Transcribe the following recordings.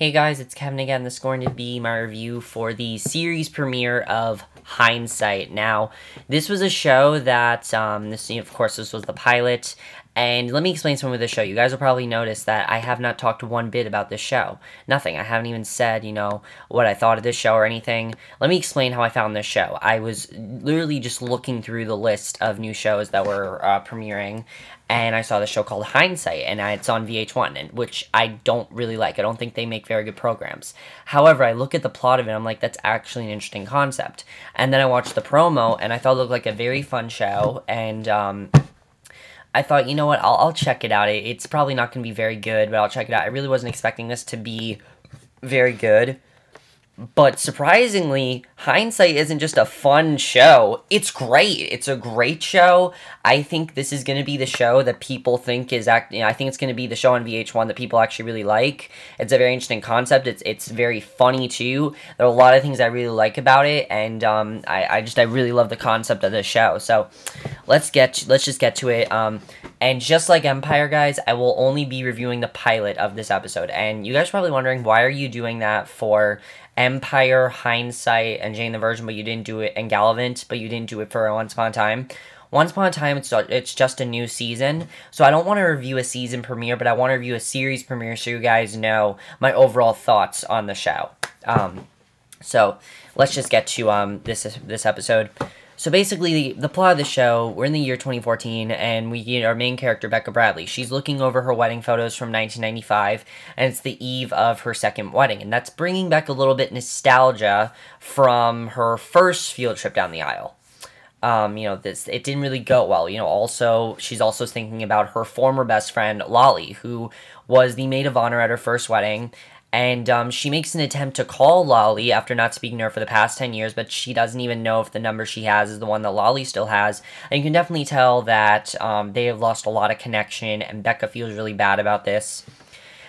Hey guys, it's Kevin again. This is going to be my review for the series premiere of Hindsight. Now, this was a show that, of course, this was the pilot, and let me explain something with the show. You guys will probably notice that I have not talked one bit about this show. Nothing. I haven't even said, what I thought of this show or anything. Let me explain how I found this show. I was literally just looking through the list of new shows that were premiering, and I saw this show called Hindsight, and it's on VH1, which I don't really like. I don't think they make very good programs. However, I look at the plot of it, and I'm like, that's actually an interesting concept. And then I watched the promo, and I thought it looked like a very fun show, and I thought, you know what, I'll check it out. It's probably not going to be very good, but I'll check it out. I really wasn't expecting this to be very good. But surprisingly, Hindsight isn't just a fun show. It's great. It's a great show. I think this is going to be the show that people think is I think it's going to be the show on VH1 that people actually really like. It's a very interesting concept. It's very funny too. There are a lot of things I really like about it, and I really love the concept of this show. So let's just get to it. And just like Empire, guys, I will only be reviewing the pilot of this episode. And you guys are probably wondering, why are you doing that for Empire, Hindsight, and Jane the Virgin, but you didn't do it, and Gallivant, but you didn't do it for Once Upon a Time? Once Upon a Time, it's just a new season, so I don't want to review a season premiere, but I want to review a series premiere so you guys know my overall thoughts on the show. So let's just get to this episode. So basically, the plot of the show, we're in the year 2014, and we get our main character, Becca Bradley. She's looking over her wedding photos from 1995, and it's the eve of her second wedding. And that's bringing back a little bit nostalgia from her first field trip down the aisle. It didn't really go well. Also, she's also thinking about her former best friend, Lolly, who was the maid of honor at her first wedding. And she makes an attempt to call Lolly after not speaking to her for the past 10 years, but she doesn't even know if the number she has is the one that Lolly still has. And you can definitely tell that they have lost a lot of connection, and Becca feels really bad about this.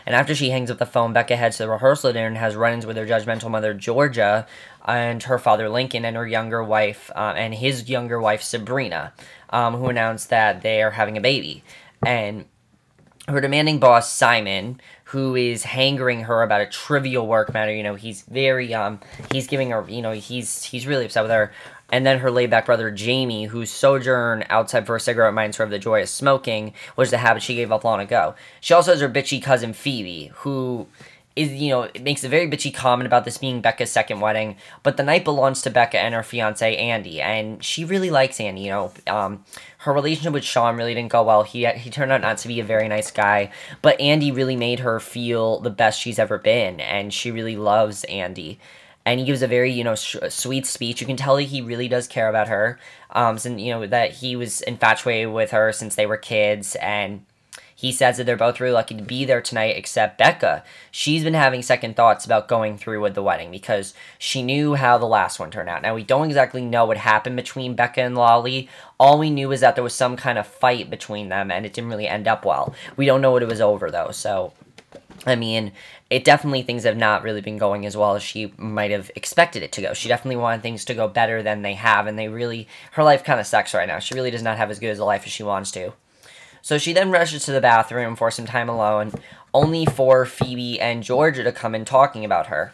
And after she hangs up the phone, Becca heads to the rehearsal dinner and has run-ins with her judgmental mother, Georgia, and her father, Lincoln, and her younger wife, and his younger wife, Sabrina, who announced that they are having a baby. And her demanding boss, Simon, who is hankering her about a trivial work matter, he's very, he's giving her, he's really upset with her. And then her laid-back brother, Jamie, whose sojourn outside for a cigarette reminds her of the joy of smoking, which is a habit she gave up long ago. She also has her bitchy cousin, Phoebe, who is, it makes a very bitchy comment about this being Becca's second wedding, but the night belongs to Becca and her fiancé, Andy, and she really likes Andy, her relationship with Shawn really didn't go well. He turned out not to be a very nice guy, but Andy really made her feel the best she's ever been, and she really loves Andy. And he gives a very, sweet speech. You can tell that he really does care about her, since, that he was infatuated with her since they were kids, and he says that they're both really lucky to be there tonight, except Becca. She's been having second thoughts about going through with the wedding because she knew how the last one turned out. Now, we don't exactly know what happened between Becca and Lolly. All we knew is that there was some kind of fight between them, and it didn't really end up well. We don't know what it was over, though, so it definitely, things have not really been going as well as she might have expected it to go. She definitely wanted things to go better than they have, and her life kind of sucks right now. She really does not have as good as a life as she wants to. So she then rushes to the bathroom for some time alone, only for Phoebe and Georgia to come in talking about her.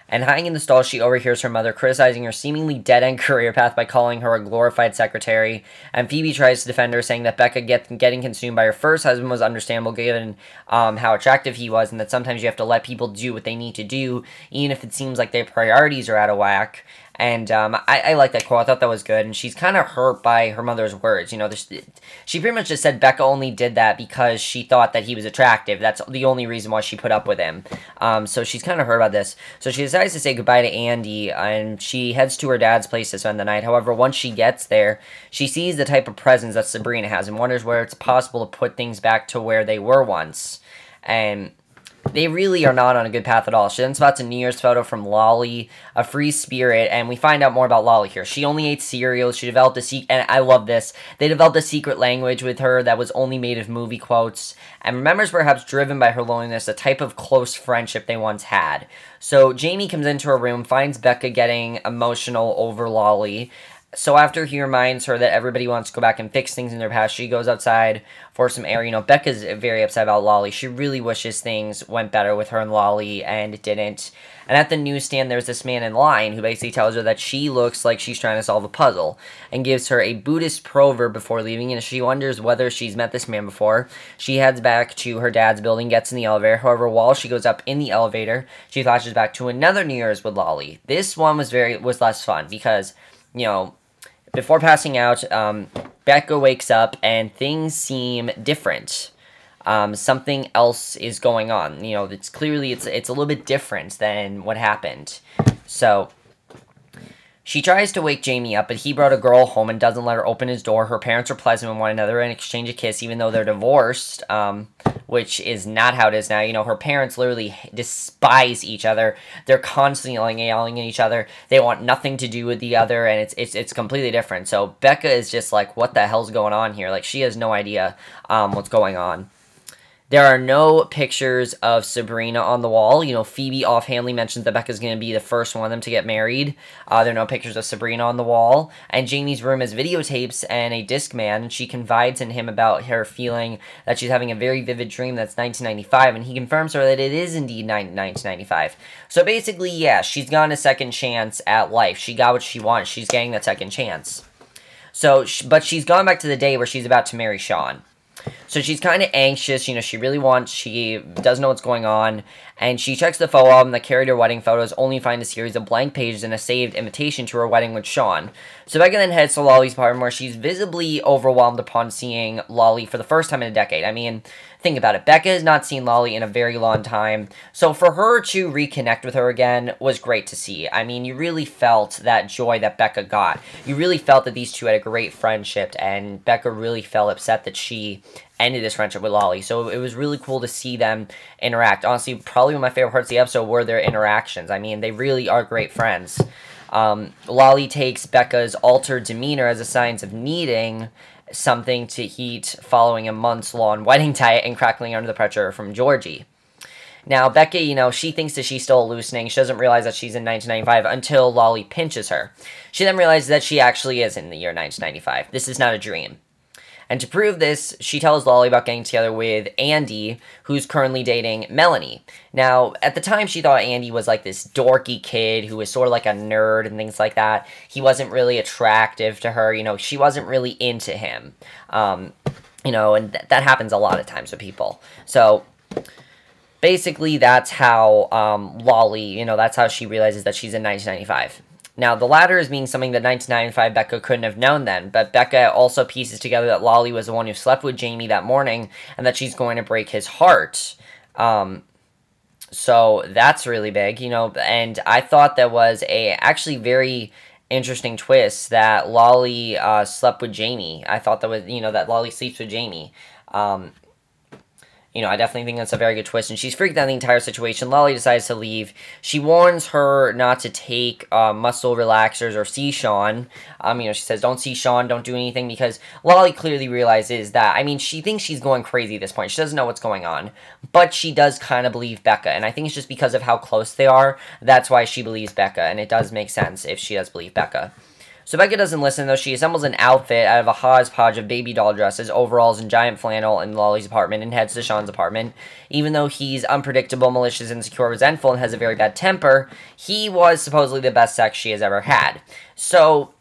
And hiding in the stall, she overhears her mother criticizing her seemingly dead-end career path by calling her a glorified secretary, and Phoebe tries to defend her, saying that Becca getting consumed by her first husband was understandable given how attractive he was, and that sometimes you have to let people do what they need to do, even if it seems like their priorities are out of whack. And I like that quote. I thought that was good. And she's kind of hurt by her mother's words. She pretty much just said Becca only did that because she thought that he was attractive. That's the only reason why she put up with him. So she's kind of hurt about this. So she decides to say goodbye to Andy, and she heads to her dad's place to spend the night. However, once she gets there, she sees the type of presence that Sabrina has and wonders where it's possible to put things back to where they were once. And they really are not on a good path at all. She then spots a New Year's photo from Lolly, a free spirit, and we find out more about Lolly here. She only ate cereals. She developed and I love this, they developed a secret language with her that was only made of movie quotes, and remembers, perhaps driven by her loneliness, a type of close friendship they once had. So Jamie comes into her room, finds Becca getting emotional over Lolly, So after he reminds her that everybody wants to go back and fix things in their past, she goes outside for some air. You know, Becca's very upset about Lolly. She really wishes things went better with her and Lolly, and it didn't. And at the newsstand, there's this man in line who basically tells her that she looks like she's trying to solve a puzzle, and gives her a Buddhist proverb before leaving, and she wonders whether she's met this man before. She heads back to her dad's building, gets in the elevator. However, while she goes up in the elevator, she flashes back to another New Year's with Lolly. This one was less fun because, you know, before passing out, Becca wakes up and things seem different. Something else is going on. You know, it's clearly it's a little bit different than what happened. So she tries to wake Jamie up, but he brought a girl home and doesn't let her open his door. Her parents are pleasant with one another and exchange a kiss, even though they're divorced, which is not how it is now. You know, her parents literally despise each other. They're constantly yelling at each other. They want nothing to do with the other, and it's completely different. So Becca is just like, what the hell's going on here? Like, she has no idea what's going on. There are no pictures of Sabrina on the wall. You know, Phoebe offhandedly mentions that Becca's going to be the first one of them to get married. There are no pictures of Sabrina on the wall. And Jamie's room has videotapes and a Discman. And she confides in him about her feeling that she's having a very vivid dream that's 1995. And he confirms to her that it is indeed 1995. So basically, yeah, she's gotten a second chance at life. She got what she wanted. She's getting that second chance. So, but she's gone back to the day where she's about to marry Shawn. So she's kind of anxious, you know, she doesn't know what's going on, and she checks the photo album that carried her wedding photos, only to find a series of blank pages and a saved invitation to her wedding with Shawn. So Becca then heads to Lolly's apartment, where she's visibly overwhelmed upon seeing Lolly for the first time in a decade. I mean, think about it. Becca has not seen Lolly in a very long time, so for her to reconnect with her again was great to see. I mean, you really felt that joy that Becca got. You really felt that these two had a great friendship, and Becca really felt upset that she ended this friendship with Lolly. So it was really cool to see them interact. Honestly, probably one of my favorite parts of the episode were their interactions. I mean, they really are great friends. Lolly takes Becca's altered demeanor as a sign of needing something to eat following a months-long wedding diet and crackling under the pressure from Georgie. Now, Becca, you know, she thinks that she's still hallucinating. She doesn't realize that she's in 1995 until Lolly pinches her. She then realizes that she actually is in the year 1995. This is not a dream. And to prove this, she tells Lolly about getting together with Andy, who's currently dating Melanie. Now, at the time, she thought Andy was like this dorky kid who was sort of like a nerd and things like that. He wasn't really attractive to her. You know, she wasn't really into him. You know, and that happens a lot of times with people. So basically, that's how Lolly, you know, that's how she realizes that she's in 1995. Now, the latter is being something that 1995 Becca couldn't have known then, but Becca also pieces together that Lolly was the one who slept with Jamie that morning, and that she's going to break his heart. So that's really big, you know, and I thought that was a actually very interesting twist that Lolly slept with Jamie. I thought that was, you know, that Lolly sleeps with Jamie. You know, I definitely think that's a very good twist, and she's freaked out the entire situation. Lolly decides to leave. She warns her not to take muscle relaxers or see Shawn. You know, she says, don't see Shawn, don't do anything, because Lolly clearly realizes that, I mean, she thinks she's going crazy at this point. She doesn't know what's going on, but she does kind of believe Becca, and I think it's just because of how close they are. That's why she believes Becca, and it does make sense if she does believe Becca. So Becca doesn't listen, though. She assembles an outfit out of a hodgepodge of baby doll dresses, overalls, and giant flannel in Lolly's apartment and heads to Shawn's apartment. Even though he's unpredictable, malicious, insecure, resentful, and has a very bad temper, he was supposedly the best sex she has ever had. So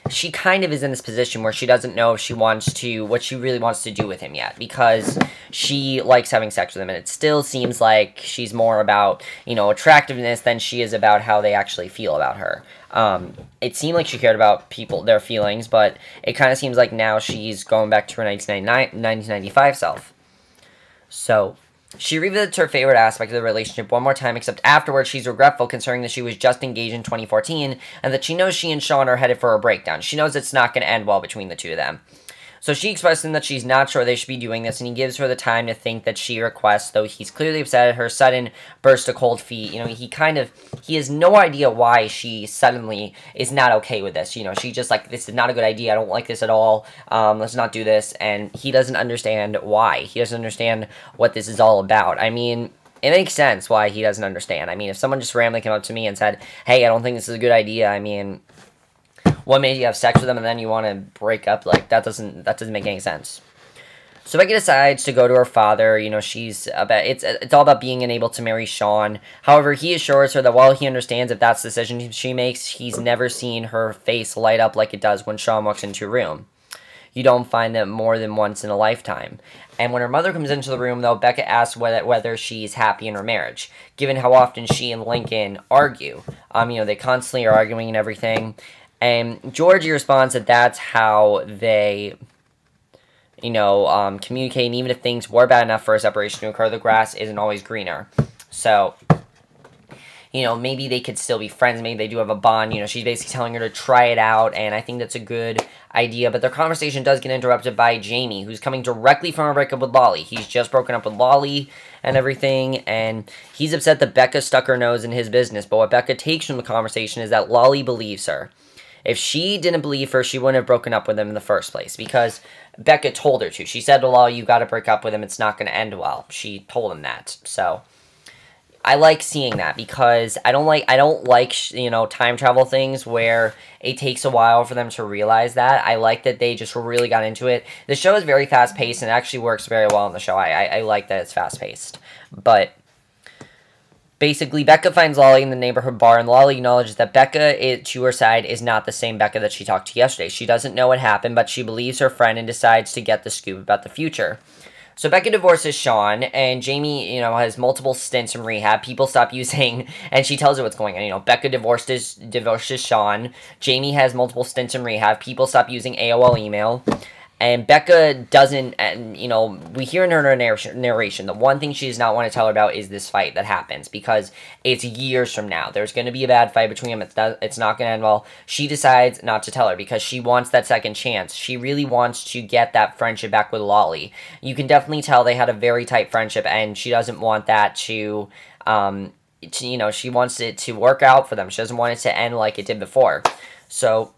she kind of is in this position where she doesn't know if she wants to, what she really wants to do with him yet, because she likes having sex with him, and it still seems like she's more about, you know, attractiveness than she is about how they actually feel about her. It seemed like she cared about their feelings, but it kind of seems like now she's going back to her 1995 self. So she revisits her favorite aspect of the relationship one more time, except afterwards she's regretful, considering that she was just engaged in 2014, and that she knows she and Shawn are headed for a breakdown. She knows it's not going to end well between the two of them. So she expresses to him that she's not sure they should be doing this, and he gives her the time to think that she requests, though he's clearly upset at her sudden burst of cold feet. You know, he has no idea why she suddenly is not okay with this. You know, she's just like, this is not a good idea, I don't like this at all, let's not do this, and he doesn't understand why. He doesn't understand what this is all about. I mean, it makes sense why he doesn't understand. I mean, if someone just randomly came up to me and said, hey, I don't think this is a good idea, I mean, what made you have sex with them and then you want to break up? Like, that doesn't make any sense. So Becca decides to go to her father. You know, it's all about being unable to marry Shawn. However, he assures her that while he understands if that's the decision she makes, he's never seen her face light up like it does when Shawn walks into a room. You don't find that more than once in a lifetime. And when her mother comes into the room, though, Becca asks whether she's happy in her marriage, given how often she and Lincoln argue. You know, they constantly are arguing and everything. And Georgie responds that that's how they, you know, communicate. And even if things were bad enough for a separation to occur, the grass isn't always greener. So, you know, maybe they could still be friends. Maybe they do have a bond. You know, she's basically telling her to try it out, and I think that's a good idea. But their conversation does get interrupted by Jamie, who's coming directly from a breakup with Lolly. He's just broken up with Lolly and everything, and he's upset that Becca stuck her nose in his business. But what Becca takes from the conversation is that Lolly believes her. If she didn't believe her, she wouldn't have broken up with him in the first place, because Becca told her to. She said to Lolly, you got to break up with him. It's not going to end well. She told him that. So I like seeing that, because I don't like you know, time travel things where it takes a while for them to realize that. I like that they just really got into it. The show is very fast paced and it actually works very well in the show. I like that it's fast paced. But basically, Becca finds Lolly in the neighborhood bar, and Lolly acknowledges that Becca, to her side, is not the same Becca that she talked to yesterday. She doesn't know what happened, but she believes her friend and decides to get the scoop about the future. So Becca divorces Shawn, and Jamie, you know, has multiple stints in rehab. People stop using, and she tells her what's going on. You know, Becca divorces Shawn. Jamie has multiple stints in rehab. People stop using AOL email. And Becca doesn't, and you know, we hear in her narration, the one thing she does not want to tell her about is this fight that happens, because it's years from now. There's going to be a bad fight between them. It's not going to end well. She decides not to tell her because she wants that second chance. She really wants to get that friendship back with Lolly. You can definitely tell they had a very tight friendship, and she doesn't want that to you know, she wants it to work out for them. She doesn't want it to end like it did before. So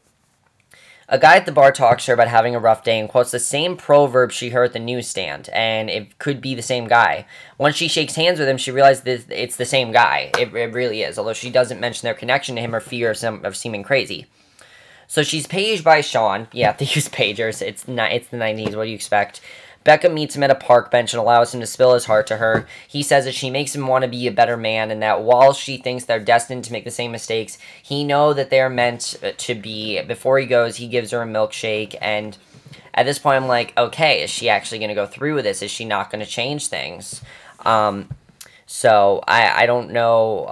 a guy at the bar talks to her about having a rough day and quotes the same proverb she heard at the newsstand, and it could be the same guy. Once she shakes hands with him, she realizes it's the same guy. It really is, although she doesn't mention their connection to him or fear of seeming crazy. So she's paged by Shawn. Yeah, they use pagers. It's the 90s. What do you expect? Becca meets him at a park bench and allows him to spill his heart to her. He says that she makes him want to be a better man, and that while she thinks they're destined to make the same mistakes, he knows that they're meant to be. Before he goes, he gives her a milkshake, and at this point I'm like, okay, is she actually going to go through with this? Is she not going to change things? So I don't know,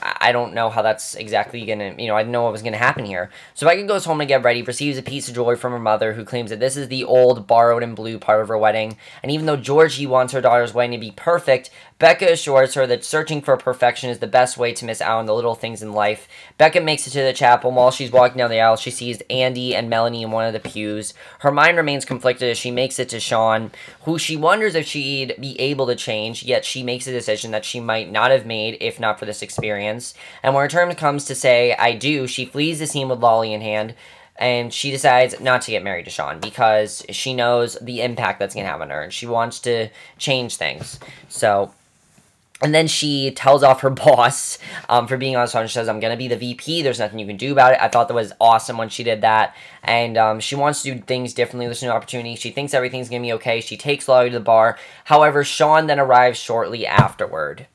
I don't know how that's exactly gonna, you know, I didn't know what was gonna happen here. So Becca goes home to get ready, receives a piece of jewelry from her mother, who claims that this is the old, borrowed and blue part of her wedding. And even though Georgie wants her daughter's wedding to be perfect, Becca assures her that searching for perfection is the best way to miss out on the little things in life. Becca makes it to the chapel, and while she's walking down the aisle, she sees Andy and Melanie in one of the pews. Her mind remains conflicted as she makes it to Shawn, who she wonders if she'd be able to change, yet she makes a decision that she might not have made if not for this experience. And when her turn comes to say, I do, she flees the scene with Lolly in hand, and she decides not to get married to Shawn because she knows the impact that's going to have on her, and she wants to change things. So, and then she tells off her boss for being on Shawn. She says, I'm going to be the VP. There's nothing you can do about it. I thought that was awesome when she did that. And she wants to do things differently. There's no opportunity. She thinks everything's going to be okay. She takes Lolly to the bar. However, Shawn then arrives shortly afterward.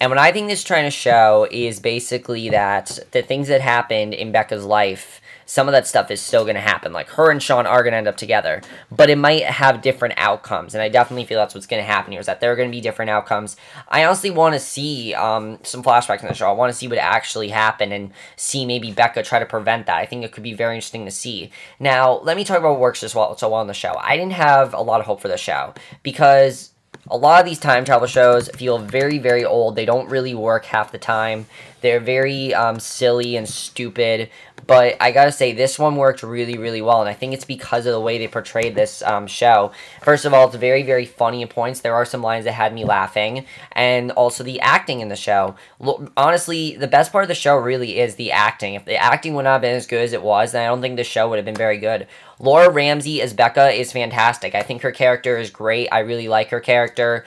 And what I think this is trying to show is basically that the things that happened in Becca's life, some of that stuff is still going to happen. Like, her and Shawn are going to end up together, but it might have different outcomes, and I definitely feel that's what's going to happen here, is that there are going to be different outcomes. I honestly want to see some flashbacks in the show. I want to see what actually happened and see maybe Becca try to prevent that. I think it could be very interesting to see. Now, let me talk about what works so well in the show. I didn't have a lot of hope for the show, because a lot of these time travel shows feel very, very old. They don't really work half the time. They're very silly and stupid. But I gotta say, this one worked really, really well. And I think it's because of the way they portrayed this show. First of all, it's very, very funny at points. There are some lines that had me laughing. And also the acting in the show. Honestly, the best part of the show really is the acting. If the acting would not have been as good as it was, then I don't think the show would have been very good. Laura Ramsey as Becca is fantastic. I think her character is great. I really like her character.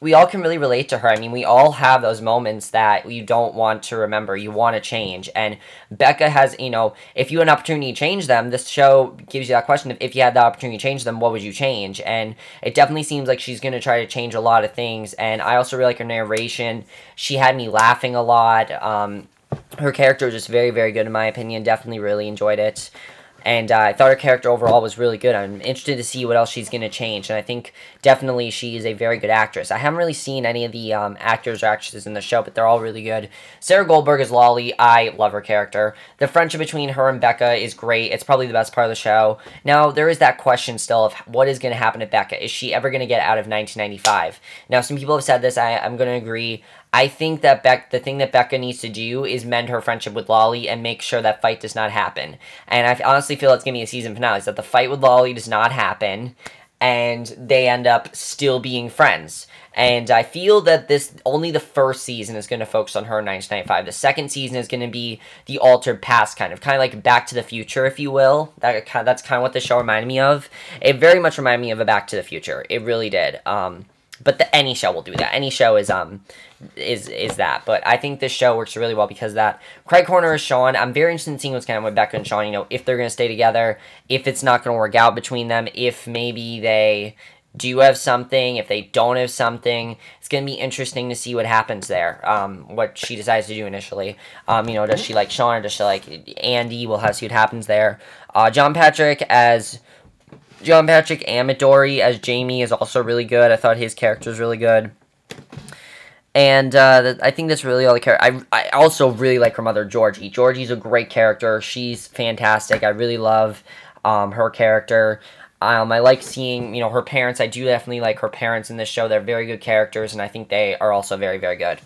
we all can really relate to her. I mean, we all have those moments that you don't want to remember, you want to change. And Becca has, you know, if you had an opportunity to change them, this show gives you that question of if you had the opportunity to change them, what would you change? And it definitely seems like she's going to try to change a lot of things. And I also really like her narration. She had me laughing a lot. Her character was just very, very good in my opinion. Definitely really enjoyed it. And I thought her character overall was really good. I'm interested to see what else she's going to change. And I think definitely she is a very good actress. I haven't really seen any of the actors or actresses in the show, but they're all really good. Sarah Goldberg as Lolly. I love her character. The friendship between her and Becca is great. It's probably the best part of the show. Now, there is that question still of what is going to happen to Becca. Is she ever going to get out of 1995? Now, some people have said this. I'm going to agree. I think that the thing that Becca needs to do is mend her friendship with Lolly and make sure that fight does not happen. And I honestly feel it's going to be a season finale, is that the fight with Lolly does not happen, and they end up still being friends. And I feel that only the first season is going to focus on her in 1995. The second season is going to be the altered past, kind of like Back to the Future, if you will. That's kind of what the show reminded me of. It very much reminded me of a Back to the Future. It really did. But any show will do that. Any show is that. But I think this show works really well because of that. Craig Horner is Shawn. I'm very interested in seeing what's going on with Becca and Shawn. You know, if they're going to stay together, if it's not going to work out between them, if maybe they do have something, if they don't have something. It's going to be interesting to see what happens there, what she decides to do initially. You know, does she like Shawn or does she like Andy? We'll have to see what happens there. John Patrick Amadori as Jamie is also really good. I thought his character was really good. And I think that's really all the character. I also really like her mother, Georgie. Georgie's a great character. She's fantastic. I really love her character. I like seeing, you know, her parents. I do definitely like her parents in this show. They're very good characters, and I think they are also very, very good.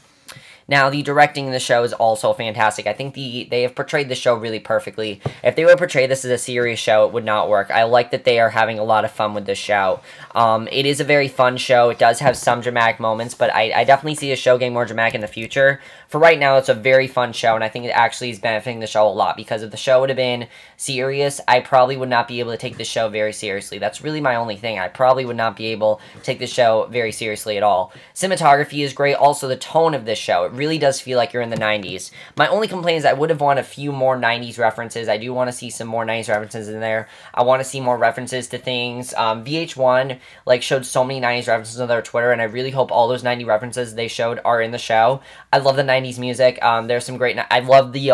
Now, the directing in the show is also fantastic. I think they have portrayed the show really perfectly. If they would portray this as a serious show, it would not work. I like that they are having a lot of fun with this show. It is a very fun show. It does have some dramatic moments, but I definitely see the show getting more dramatic in the future. For right now, it's a very fun show, and I think it actually is benefiting the show a lot, because if the show would have been serious, I probably would not be able to take the show very seriously. That's really my only thing. I probably would not be able to take the show very seriously at all. Cinematography is great. Also, the tone of this show, it really does feel like you're in the 90s. My only complaint is I would have wanted a few more 90s references. I do want to see some more 90s references in there. I want to see more references to things. VH1 showed so many 90s references on their Twitter, and I really hope all those 90s references they showed are in the show. I love the 90s music. There's some great... I love the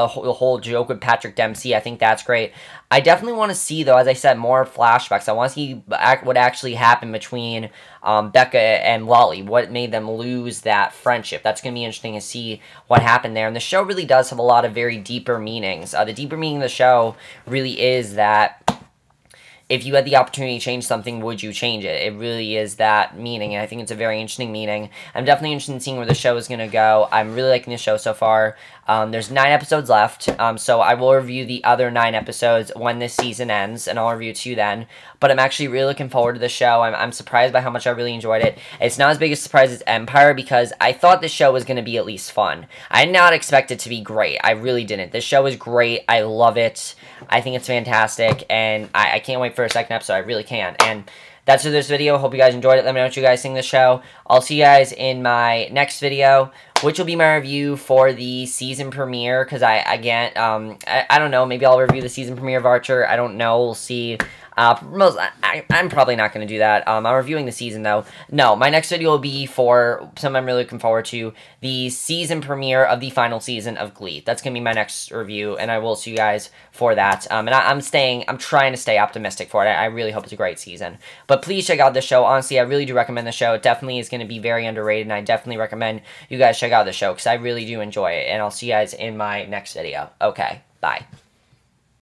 whole joke with Patrick Dempsey. I think that's great. I definitely want to see, though, as I said, more flashbacks. I want to see what actually happened between Becca and Lolly. What made them lose that friendship. That's going to be interesting to see what happened there. And the show really does have a lot of very deeper meanings. The deeper meaning of the show really is that if you had the opportunity to change something, would you change it? It really is that meaning, and I think it's a very interesting meaning. I'm definitely interested in seeing where the show is going to go. I'm really liking the show so far. There's 9 episodes left, so I will review the other 9 episodes when this season ends, and I'll review 2 then. But I'm actually really looking forward to the show. I'm surprised by how much I really enjoyed it. It's not as big a surprise as Empire, because I thought this show was going to be at least fun. I did not expect it to be great. I really didn't. This show is great. I love it. I think it's fantastic, and I can't wait for a second episode. I really can't. And that's it for this video. Hope you guys enjoyed it. Let me know what you guys think of the show. I'll see you guys in my next video, which will be my review for the season premiere, because I don't know, maybe I'll review the season premiere of Archer. I don't know. We'll see. I'm probably not going to do that. I'm reviewing the season, though. No, my next video will be for something I'm really looking forward to, the season premiere of the final season of Glee. That's going to be my next review, and I will see you guys for that. And I'm trying to stay optimistic for it. I really hope it's a great season. But please check out the show. Honestly, I really do recommend the show. It definitely is going to be very underrated, and I definitely recommend you guys check out the show, because I really do enjoy it. And I'll see you guys in my next video. Okay, bye.